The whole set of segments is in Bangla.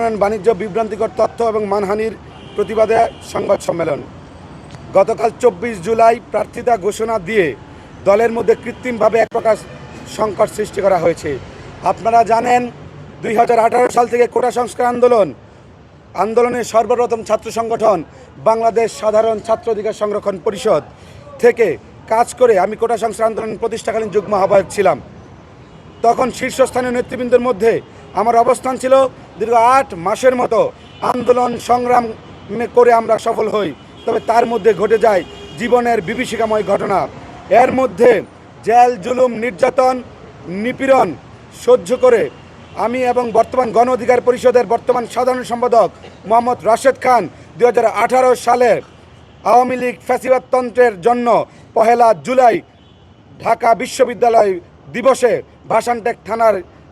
প্রণয়ন বাণিজ্য বিভ্রান্তিকর তথ্য এবং মানহানির প্রতিবাদে সংবাদ সম্মেলন। গতকাল 24 জুলাই প্রার্থিতা ঘোষণা দিয়ে দলের মধ্যে কৃত্রিমভাবে এক প্রকার সংকট সৃষ্টি করা হয়েছে। আপনারা জানেন 2018 সাল থেকে কোটা সংস্কার আন্দোলনের সর্বপ্রথম ছাত্র সংগঠন বাংলাদেশ সাধারণ ছাত্র অধিকার সংরক্ষণ পরিষদ থেকে কাজ করে আমি কোটা সংস্কার আন্দোলন প্রতিষ্ঠাকালীন যুগ্ম আহ্বায়ক ছিলাম। তখন শীর্ষস্থানীয় নেতৃবৃন্দের মধ্যে আমার অবস্থান ছিল দীর্ঘ 8 মাসের মতো আন্দোলন সংগ্রাম করে আমরা সফল হই। তবে তার মধ্যে ঘটে যায় জীবনের বিভীষিকাময় ঘটনা। এর মধ্যে জেল, জুলুম, নির্যাতন, নিপীড়ন সহ্য করে আমি এবং বর্তমান গণ অধিকার পরিষদের বর্তমান সাধারণ সম্পাদক মোহাম্মদ রাশেদ খান 2018 সালে আওয়ামী লীগ ফ্যাসিবাদতন্ত্রের জন্য 1 জুলাই ঢাকা বিশ্ববিদ্যালয় দিবসে ভাসানটেক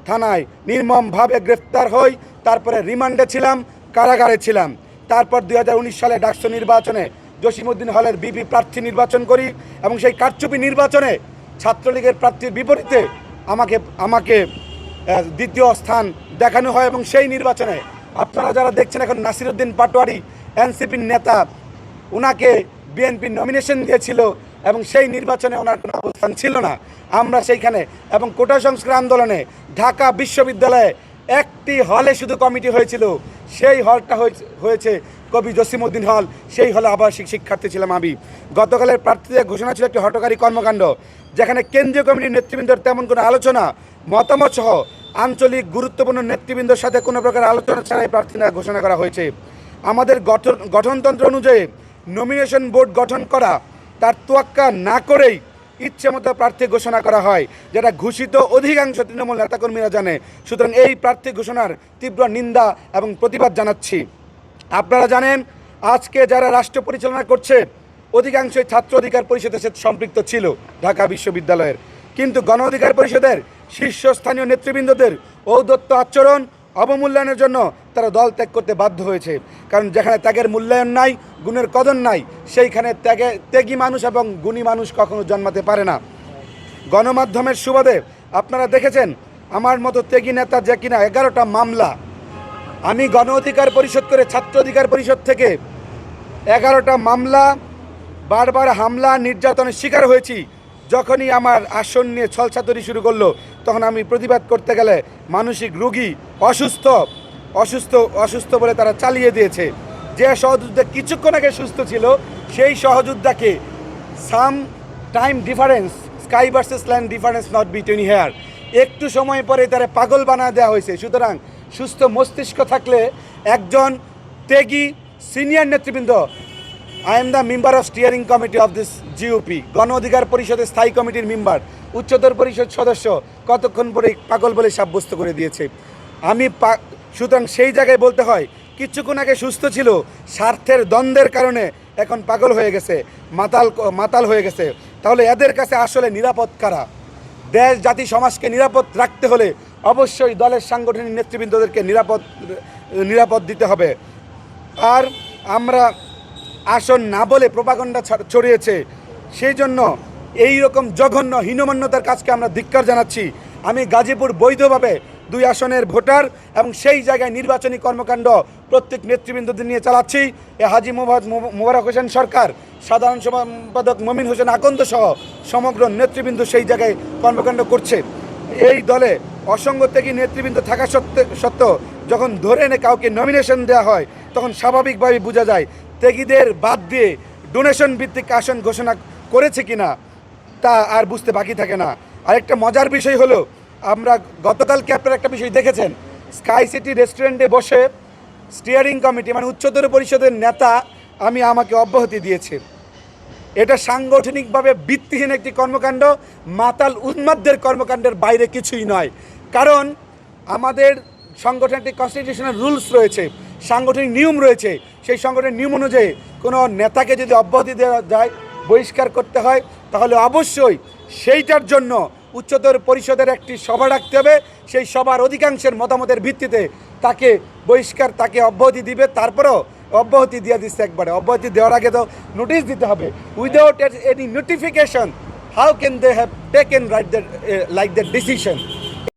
থানায় নির্মমভাবে গ্রেফতার হই। তারপরে রিমান্ডে ছিলাম, কারাগারে ছিলাম। তারপর 2019 সালে ডাকসু নির্বাচনে জসিমউদ্দিন হলের বিপি প্রার্থী নির্বাচন করি এবং সেই কারচুপি নির্বাচনে ছাত্রলীগের প্রার্থীর বিপরীতে আমাকে দ্বিতীয় স্থান দেখানো হয় এবং সেই নির্বাচনে আপনারা যারা দেখছেন এখন নাসিরউদ্দিন পাটোয়ারি এনসিপির নেতা, ওনাকে বিএনপি নমিনেশন দিয়েছিল এবং সেই নির্বাচনে ওনার কোনো অবস্থান ছিল না। আমরা সেইখানে এবং কোটা সংস্কার আন্দোলনে ঢাকা বিশ্ববিদ্যালয়ে একটি হলে শুধু কমিটি হয়েছিল, সেই হলটা হয়েছে কবি জসিমউদ্দিন হল। সেই হলে আবাসিক শিক্ষার্থী ছিলাম আমি। গতকালের প্রার্থীদের ঘোষণা ছিল একটি হঠকারী কর্মকাণ্ড, যেখানে কেন্দ্রীয় কমিটির নেতৃবৃন্দের তেমন কোনো আলোচনা, মতামত সহ আঞ্চলিক গুরুত্বপূর্ণ নেতৃবৃন্দের সাথে কোনো প্রকার আলোচনা ছাড়াই প্রার্থীরা ঘোষণা করা হয়েছে। আমাদের গঠনতন্ত্র অনুযায়ী নমিনেশন বোর্ড গঠন করা, তার তোয়াক্কা না করেই ইচ্ছে মতো প্রার্থী ঘোষণা করা হয়, যেটা ঘোষিত অধিকাংশ তৃণমূল নেতাকর্মীরা জানে। সুতরাং এই প্রার্থী ঘোষণার তীব্র নিন্দা এবং প্রতিবাদ জানাচ্ছি। আপনারা জানেন আজকে যারা রাষ্ট্র পরিচালনা করছে অধিকাংশই ছাত্র অধিকার পরিষদের সাথে সম্পৃক্ত ছিল ঢাকা বিশ্ববিদ্যালয়ের, কিন্তু গণ অধিকার পরিষদের শীর্ষস্থানীয় নেতৃবৃন্দদের ঔদ্ধত্য আচরণ অবমূল্যায়নের জন্য তারা দল ত্যাগ করতে বাধ্য হয়েছে। কারণ যেখানে ত্যাগের মূল্যায়ন নাই, গুণের কদর নাই, সেইখানে ত্যাগী মানুষ এবং গুণী মানুষ কখনো জন্মাতে পারে না। গণমাধ্যমের সুবাদে আপনারা দেখেছেন আমার মতো ত্যাগী নেতা যে কিনা 11টা মামলা, আমি গণ অধিকার পরিষদ করে ছাত্র অধিকার পরিষদ থেকে 11টা মামলা, বারবার হামলা নির্যাতনের শিকার হয়েছি। যখনই আমার আসন নিয়ে ছলছাতুরি শুরু করলো তখন আমি প্রতিবাদ করতে গেলে মানসিক রোগী, অসুস্থ বলে তারা চালিয়ে দিয়েছে। যে সহযোদ্ধা কিছুক্ষণ আগে সুস্থ ছিল সেই সহযোদ্ধাকে some time difference, sky versus land difference not between here, একটু সময় পরে তারা পাগল বানা দেওয়া হয়েছে। সুতরাং সুস্থ মস্তিষ্ক থাকলে একজন ত্যাগী সিনিয়র নেতৃবৃন্দ, I am the member of steering committee of this GOP, গণ অধিকার পরিষদের স্থায়ী কমিটির মেম্বার, উচ্চতর পরিষদ সদস্য, কতক্ষণ পরে পাগল বলে সাব্যস্ত করে দিয়েছে। সুতরাং সেই জায়গায় বলতে হয় কিছুক্ষণ আগে সুস্থ ছিল, স্বার্থের দ্বন্দ্বের কারণে এখন পাগল হয়ে গেছে, মাতাল হয়ে গেছে। তাহলে এদের কাছে আসলে নিরাপদ কারা? দেশ, জাতি, সমাজকে নিরাপদ রাখতে হলে অবশ্যই দলের সাংগঠনিক নেতৃবৃন্দদেরকে নিরাপদ দিতে হবে। আর আমরা আসন না বলে প্রোপাগান্ডা ছড়িয়েছে, সেই জন্য এই রকম জঘন্য হীনমন্যতার কাজকে আমরা ধিক্কার জানাচ্ছি। আমি গাজীপুর বৈধভাবে 2 আসনের ভোটার এবং সেই জায়গায় নির্বাচনী কর্মকাণ্ড প্রত্যেক নেতৃবৃন্দদের নিয়ে চালাচ্ছি। হাজী মোবারক হোসেন সরকার, সাধারণ সম্পাদক মমিন হোসেন আকন্দ সহ সমগ্র নেতৃবৃন্দ সেই জায়গায় কর্মকাণ্ড করছে। এই দলে অসংখ্য ত্যাগী নেতৃবৃন্দ থাকা সত্ত্বেও যখন ধরে এনে কাউকে নমিনেশন দেওয়া হয় তখন স্বাভাবিকভাবে বোঝা যায় ত্যাগীদের বাদ দিয়ে ডোনেশন ভিত্তিক আসন ঘোষণা করেছে কিনা তা আর বুঝতে বাকি থাকে না। আরেকটা মজার বিষয় হলো, আমরা গতকালকে আপনারা একটা বিষয় দেখেছেন, স্কাই সিটি রেস্টুরেন্টে বসে স্টিয়ারিং কমিটি মানে উচ্চতর পরিষদের নেতা আমাকে অব্যাহতি দিয়েছে। এটা সাংগঠনিকভাবে ভিত্তিহীন একটি কর্মকাণ্ড, মাতাল উন্মাদদের কর্মকাণ্ডের বাইরে কিছুই নয়। কারণ আমাদের সংগঠনটি কনস্টিটিউশনাল রুলস রয়েছে, সাংগঠনিক নিয়ম রয়েছে। সেই সংগঠনের নিয়ম অনুযায়ী কোনো নেতাকে যদি অব্যাহতি দেওয়া যায়, বহিষ্কার করতে হয়, তাহলে অবশ্যই সেইটার জন্য উচ্চতর পরিষদের একটি সভা ডাকতে হবে। সেই সভার অধিকাংশের মতামতের ভিত্তিতে তাকে বহিষ্কার, তাকে অব্যাহতি দিবে। তারপরেও অব্যাহতি দিয়ে দিচ্ছে একবারে, অব্যাহতি দেওয়ার আগে তো নোটিশ দিতে হবে। Without any notification how can they have taken like that decision?